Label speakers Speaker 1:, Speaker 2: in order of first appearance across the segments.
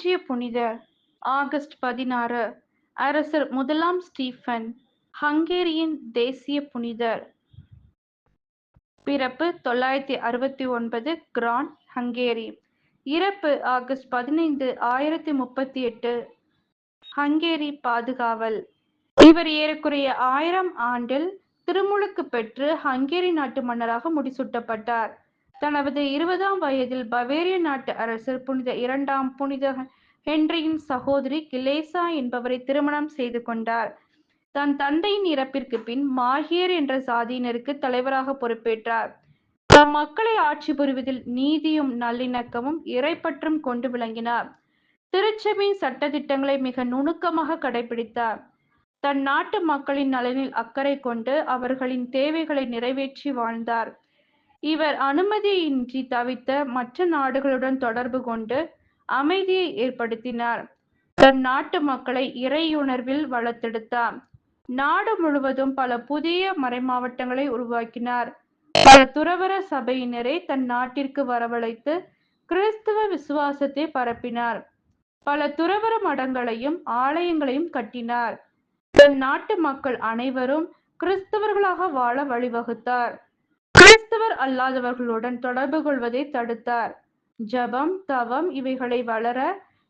Speaker 1: இன்றைய புனிதர் ஆகஸ்ட் 16 அரசர் முதலாம் ஸ்டீஃபன், ஹங்கேரியின் தேசிய புனிதர். பிறப்பு 969 கிரான், ஹங்கேரி. இறப்பு ஆகஸ்ட் 15 1038 ஹங்கேரி பாதுகாவல். இவர் ஏறக்குறைய 1000 ஆண்டில் திருமுழுக்கு பெற்று ஹங்கேரி நாட்டு மன்னராக முடிசூட்டப்பட்டார். தனது 20ஆம் வயதில் பவேரிய நாட்டு அரசர் புனித 2ஆம் புனித ஹென்றியின் சகோதரி கிலேசா என்பவரை திருமணம் செய்து கொண்டார். தன் தந்தையின் இறப்பிற்கு பின் மாகியர் என்ற சாதியினருக்கு தலைவராக பொறுப்பேற்றார். தம் மக்களை ஆட்சி புரிவதில் நீதியும் நல்லிணக்கமும் இறைப்பற்றும் கொண்டு விளங்கினார். திருச்சபையின் சட்டதிட்டங்களை மிக நுணுக்கமாக கடைபிடித்தார். தன் நாட்டு மக்களின் நலனில் அக்கறை கொண்டு அவர்களின் தேவைகளை நிறைவேற்றி வாழ்ந்தார். இவர் அனுமதியின்றி தவித்த மற்ற நாடுகளுடன் தொடர்பு கொண்டு அமைதியை ஏற்படுத்தினார். தன் நாட்டு மக்களை இறையுணர்வில் வளர்த்தெடுத்தார். நாடு முழுவதும் பல புதிய மறைமாவட்டங்களை உருவாக்கினார். பல துறவற சபையினரை தன் நாட்டிற்கு வரவழைத்து கிறிஸ்தவ விசுவாசத்தை பரப்பினார். பல துறவற மடங்களையும் ஆலயங்களையும் கட்டினார். தன் நாட்டு மக்கள் அனைவரும் கிறிஸ்தவர்களாக வாழ வழிவகுத்தார். கிறிஸ்தவர் அல்லாதவர்களுடன் தொடர்பு கொள்வதை தடுத்தார். ஜபம், தவம் இவைகளை வளர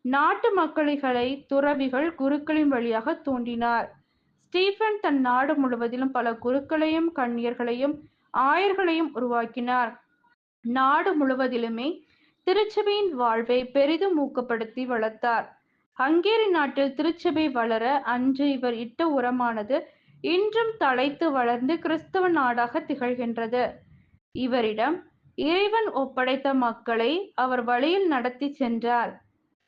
Speaker 1: நாட்டு மக்களை துறவிகள், குருக்களின் வழியாக தூண்டினார். ஸ்டீஃபன் தன் நாடு முழுவதிலும் பல குருக்களையும் கன்னியர்களையும் ஆயர்களையும் உருவாக்கினார். நாடு முழுவதிலுமே திருச்சபையின் வாழ்வை பெரிதும் ஊக்கப்படுத்தி வளர்த்தார். ஹங்கேரி நாட்டில் திருச்சபை வளர அன்று இவர் இட்ட உரமானது இன்றும் தழைத்து வளர்ந்து கிறிஸ்தவ நாடாக திகழ்கின்றது. இவரிடம் இறைவன் ஒப்படைத்த மக்களை அவர் வழியில் நடத்தி சென்றார்.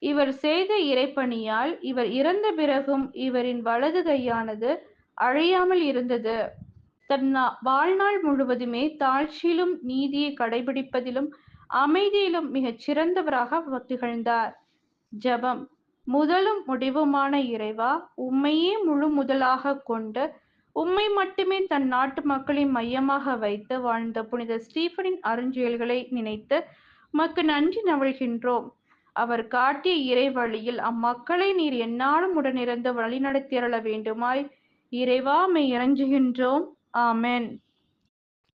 Speaker 1: இவர் செய்த இறைப்பணியால் இவர் இறந்த பிறகும் இவரின் வலது கையானது அழியாமல் இருந்தது. தன் வாழ்நாள் முழுவதுமே தாழ்ச்சியிலும் நீதியை கடைபிடிப்பதிலும் அமைதியிலும் மிகச் சிறந்தவராக திகழ்ந்தார். ஜபம். முதலும் முடிவுமான இறைவா, உம்மையே முழு முதலாக கொண்டு உம்மை மட்டுமே தன் நாட்டு மக்களின் மையமாக வைத்து வாழ்ந்த புனித ஸ்டீஃபனின் அருஞ்செயல்களை நினைத்து உமக்கு நன்றி நவிழ்கின்றோம். அவர் காட்டிய இறை வழியில் அம்மக்களை நீர் எந்நாளும் உடனிருந்து வழிநடத்தியருள வேண்டுமாய் இறைவா உம்மை இறைஞ்சுகின்றோம். ஆமென்.